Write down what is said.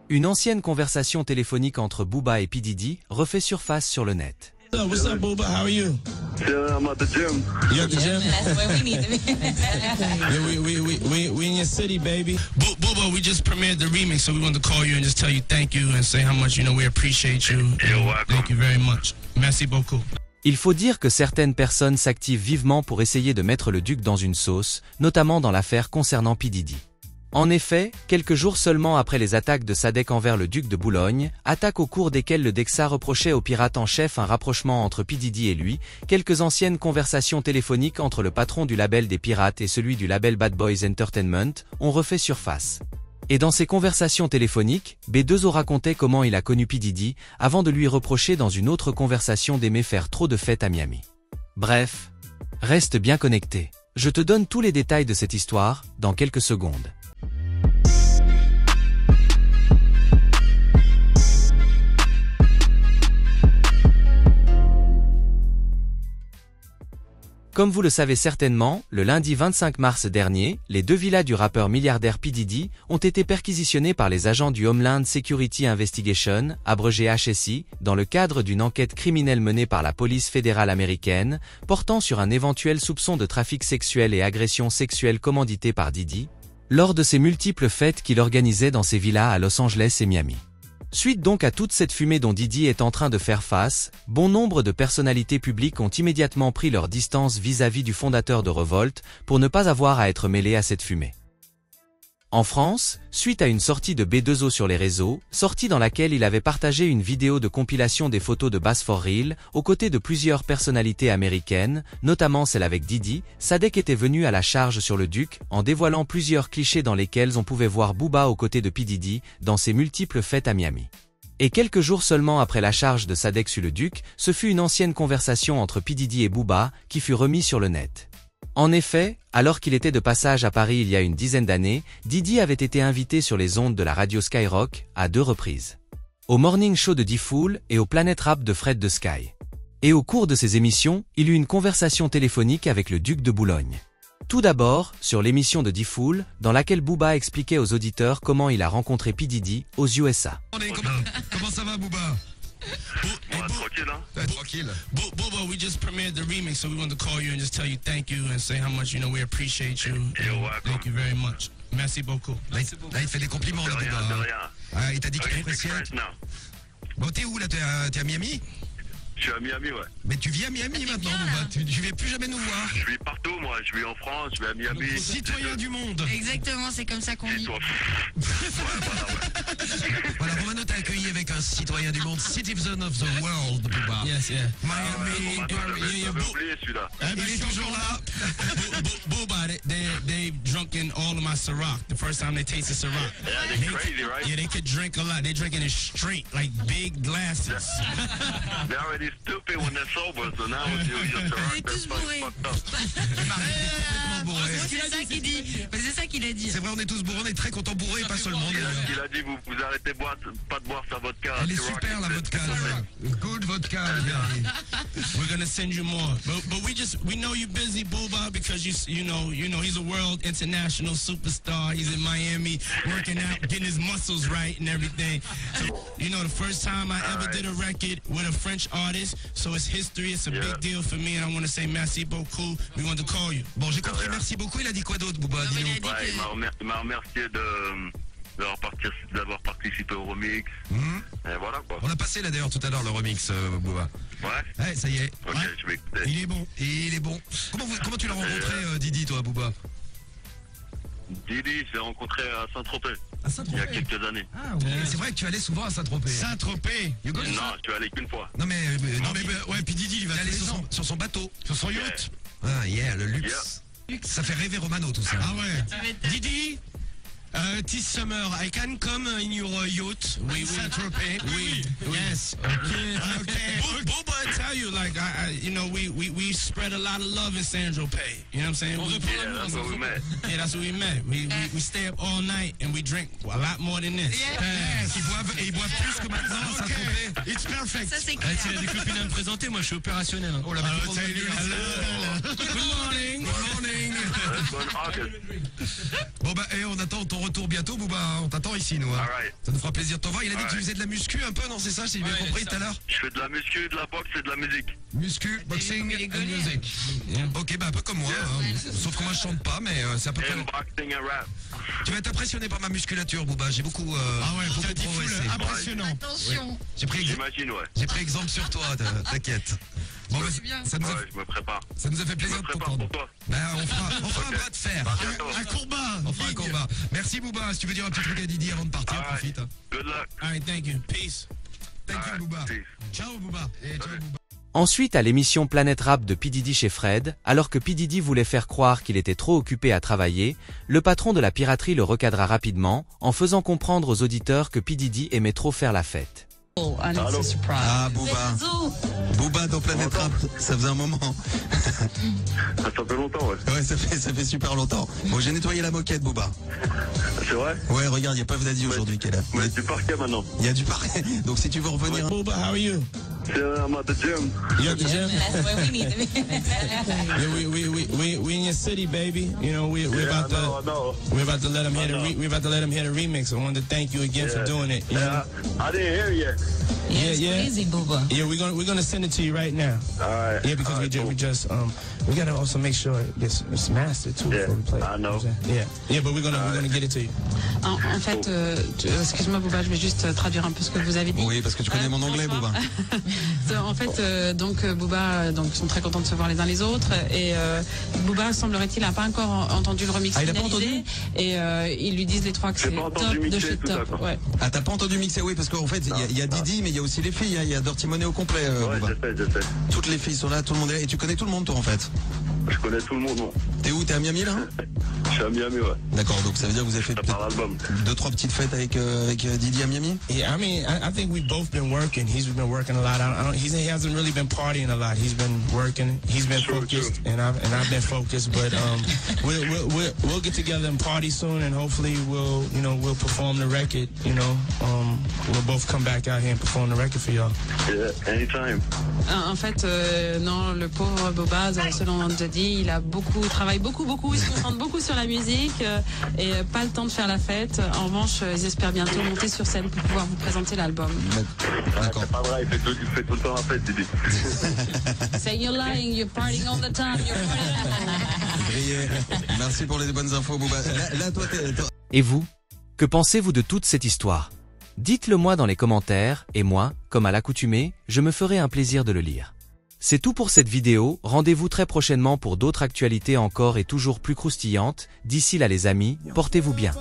Une ancienne conversation téléphonique entre Booba et P. Diddy refait surface sur le net. What's up, Booba? How are you? I'm at the gym. You at the gym? That's where we need to be. Yeah, we in your city, baby. Booba, we just premiered the remix, so we wanted to call you and just tell you thank you and say how much, we appreciate you. You're welcome. Thank you very much. Merci beaucoup. Il faut dire que certaines personnes s'activent vivement pour essayer de mettre le duc dans une sauce, notamment dans l'affaire concernant P. Diddy. En effet, quelques jours seulement après les attaques de Sadek envers le duc de Boulogne, attaques au cours desquelles le Dexa reprochait au pirate en chef un rapprochement entre P. Diddy et lui, quelques anciennes conversations téléphoniques entre le patron du label des pirates et celui du label Bad Boys Entertainment ont refait surface. Et dans ces conversations téléphoniques, B2O racontait comment il a connu P. Diddy, avant de lui reprocher dans une autre conversation d'aimer faire trop de fêtes à Miami. Bref, reste bien connecté. Je te donne tous les détails de cette histoire, dans quelques secondes. Comme vous le savez certainement, le lundi 25 mars dernier, les deux villas du rappeur milliardaire P. Diddy ont été perquisitionnées par les agents du Homeland Security Investigation, abrégé HSI, dans le cadre d'une enquête criminelle menée par la police fédérale américaine, portant sur un éventuel soupçon de trafic sexuel et agression sexuelle commandité par Diddy, lors de ses multiples fêtes qu'il organisait dans ses villas à Los Angeles et Miami. Suite donc à toute cette fumée dont Diddy est en train de faire face, bon nombre de personnalités publiques ont immédiatement pris leur distance vis-à-vis du fondateur de Revolt pour ne pas avoir à être mêlés à cette fumée. En France, suite à une sortie de B2O sur les réseaux, sortie dans laquelle il avait partagé une vidéo de compilation des photos de Bass for Real, aux côtés de plusieurs personnalités américaines, notamment celle avec Diddy, Sadek était venu à la charge sur le duc, en dévoilant plusieurs clichés dans lesquels on pouvait voir Booba aux côtés de P. Diddy, dans ses multiples fêtes à Miami. Et quelques jours seulement après la charge de Sadek sur le duc, ce fut une ancienne conversation entre P. Diddy et Booba, qui fut remise sur le net. En effet, alors qu'il était de passage à Paris il y a une dizaine d'années, Diddy avait été invité sur les ondes de la radio Skyrock, à 2 reprises. Au Morning Show de D-Fool et au Planet Rap de Fred de Sky. Et au cours de ces émissions, il eut une conversation téléphonique avec le duc de Boulogne. Tout d'abord, sur l'émission de D-Fool, dans laquelle Booba expliquait aux auditeurs comment il a rencontré P. Diddy aux USA. Comment ça va, Booba? Tranquille, hein? Tranquille. Booba, we just premiered the remix, so we wanted to call you and just tell you thank you and say how much, we appreciate you. You're welcome. Thank you very much. Merci beaucoup. Là, il te fait des compliments, De le rien, Booba. de rien. Ah, il t'a dit qu'il I speak appréciait. French now. Bon, t'es où là? T'es à Miami? Je suis à Miami, ouais. Mais tu vis à Miami maintenant, Booba. Tu viens plus jamais nous voir. Je suis partout, moi. Je vis en France, je vais à Miami. Citoyen du monde. Exactement, c'est comme ça qu'on dit. Toi. Voilà, Romano t'a accueilli avec un citoyen du monde, citizen of the world, Booba. Yes, yeah. Miami, J'avais oublié celui-là. il est toujours là. Booba, they drunk in all of my Ciroc. The first time they tasted Ciroc. Yeah, they're crazy, right? Yeah, they could drink a lot. They drinking it straight, like big glasses. They're already stupid when they're sober, so now it's just a rock. tous bourrés. Fucked up. Complètement bourré. C'est ça qu'il dit. C'est ça qu'il a dit. C'est vrai, on est tous bourrés, on est très contents bourrés, pas seulement. Il a dit, vous arrêtez pas de boire sa vodka. Elle est Ciroc. super la vodka. Good vodka. We're gonna send you more, but we know you're busy, Booba, because you know he's a world international superstar. He's in Miami working out, getting his muscles right and everything. So, the first time I ever did a record with a French artist, so it's history. It's a big deal for me, and I want to say merci beaucoup. We want to call you. Bon, j'ai compris, merci beaucoup. Il a dit quoi d'autre, Booba? Dis-nous. Ouais, il m'a remercié d'avoir participé au remix. Et voilà quoi. On a passé là d'ailleurs tout à l'heure le remix, Booba. Ouais. Ouais, ça y est. Ok, Ouais. je vais écouter. Il est bon. Il est bon. Comment tu l'as rencontré, Diddy, toi, Booba? Diddy, j'ai rencontré à Saint-Tropez. À Saint-Tropez. Il y a quelques années. Ah, ouais. C'est vrai que tu allais souvent à Saint-Tropez. Saint-Tropez. You go to Non, je suis allé qu'une fois. Non mais Ouais, puis Diddy, il va aller tous les ans. sur son bateau. Sur son yacht. Ah yeah, le luxe. Ça fait rêver Romano tout ça. Ah ouais. Diddy, this summer I can come in your yacht. Oui, Saint-Tropez. Oui. Yes. Okay. Booba, I tell you, like, we spread a lot of love in Saint-Tropez. You know what I'm saying? Yeah, that's where we met. Yeah, that's where we met. We stay up all night and we drink a lot more than this. Yes, ils boivent plus que maintenant à Saint-Tropez. It's perfect. Ça, c'est clair. S'il y a des copines à me présenter, moi je suis opérationnel. Oh là, Hello. Good morning. Good morning. Let's go in August. Bon bah, on attend ton retour bientôt, Booba. On t'attend ici, nous. Hein. Alright. Ça nous fera plaisir de te voir. Il a dit que tu faisais de la muscu un peu, non? C'est ça, si j'ai bien compris tout à l'heure? Je fais de la muscu, de la boxe et de la musique. Muscu, boxing and music. Ok, bah un peu comme moi. Hein. Sauf que moi je chante pas, mais c'est à peu près. And boxing and rap. Tu vas être impressionné par ma musculature, Booba. J'ai beaucoup, beaucoup progressé. Impressionnant. Attention. J'ai pris J'imagine, ouais. J'ai pris exemple sur toi, t'inquiète. Bon, bah, ça nous a, Ouais, je me prépare. ça nous a fait Je plaisir me de prépare t'entendre. pour toi. Ben, on fera un bras de fer. Bientôt. Un combat. On fera un combat. Merci Booba. Si tu veux dire un petit truc à Didi avant de partir, Alright. profite. Hein. Good luck. All right, thank you. Peace. Thank you Alright, Booba. peace. Ciao Booba. Et ciao Booba. Ensuite à l'émission Planète Rap de P. Diddy chez Fred, alors que P. Diddy voulait faire croire qu'il était trop occupé à travailler, le patron de la piraterie le recadra rapidement, en faisant comprendre aux auditeurs que P. Diddy aimait trop faire la fête. Oh, and it's Allô? a surprise. Ah Booba. Booba dans Planète Rap. Ça faisait un moment. Ça fait longtemps, ouais. Ouais, ça fait super longtemps. Bon, j'ai nettoyé la moquette, Booba. C'est vrai? Ouais, regarde, il y a Puff Daddy aujourd'hui qui est là. Ouais, du parquet maintenant. Il y a du parquet. Donc si tu veux revenir. Booba, how are you? I'm at the gym. You at the gym? That's where we need to be. Yeah, we in your city, baby. You know, we're about to. I know. We're about to let him hear we're about to let him hear the remix. I wanted to thank you again for doing it. You know? I didn't hear yet. It's yeah. crazy, Booba. Yeah, we're gonna send it to you right now. Alright. Yeah, because we just we gotta also make sure it's mastered too Yeah, before we play. I know. Yeah, but we're gonna get it to you. En fait, excuse-moi Booba, je vais juste traduire un peu ce que vous avez dit. Oui, parce que tu connais mon anglais, Booba. En fait, donc Booba, donc ils sont très contents de se voir les uns les autres et Booba semblerait-il n'a pas encore entendu le remix Ah, il a pas finalisé et ils lui disent les trois que J'ai c'est pas top entendu de mixer chez tout ça, top. quoi. Ouais. Ah, t'as pas entendu mixer? Oui, parce qu'en fait, il y a Didi, mais il y a aussi les filles. Il y a Dirty Money au complet, Ouais, Booba. je sais. Toutes les filles sont là, tout le monde est là. Et tu connais tout le monde, toi, en fait. Je connais tout le monde, non. T'es où? T'es à Miami, là? Je suis à Miami, ouais. D'accord, donc ça veut dire que vous avez fait Ça part l'album. 2-3 petites fêtes avec Didi à Miami? Yeah, I mean, I think we've both been working. He's been working a lot. He hasn't really been partying a lot. He's been working. He's been focused, and I've been focused. But we'll get together and party soon, and hopefully we'll perform the record. We'll both come back out here and perform the record for y'all. Yeah, anytime. En fait, non, le pauvre Booba, selon Daddy, il travaille beaucoup, il se concentre beaucoup sur la musique et pas le temps de faire la fête. En revanche, ils espèrent bientôt monter sur scène pour pouvoir vous présenter l'album. D'accord. C'est pas vrai, il fait tout le temps la fête, Didi. Say you're lying, you're partying all the time, you're partying. Grillé. Merci pour les bonnes infos, Booba. Là toi, Et vous? Que pensez-vous de toute cette histoire? Dites-le moi dans les commentaires, et moi, comme à l'accoutumée, je me ferai un plaisir de le lire. C'est tout pour cette vidéo, rendez-vous très prochainement pour d'autres actualités encore et toujours plus croustillantes. D'ici là les amis, portez-vous bien.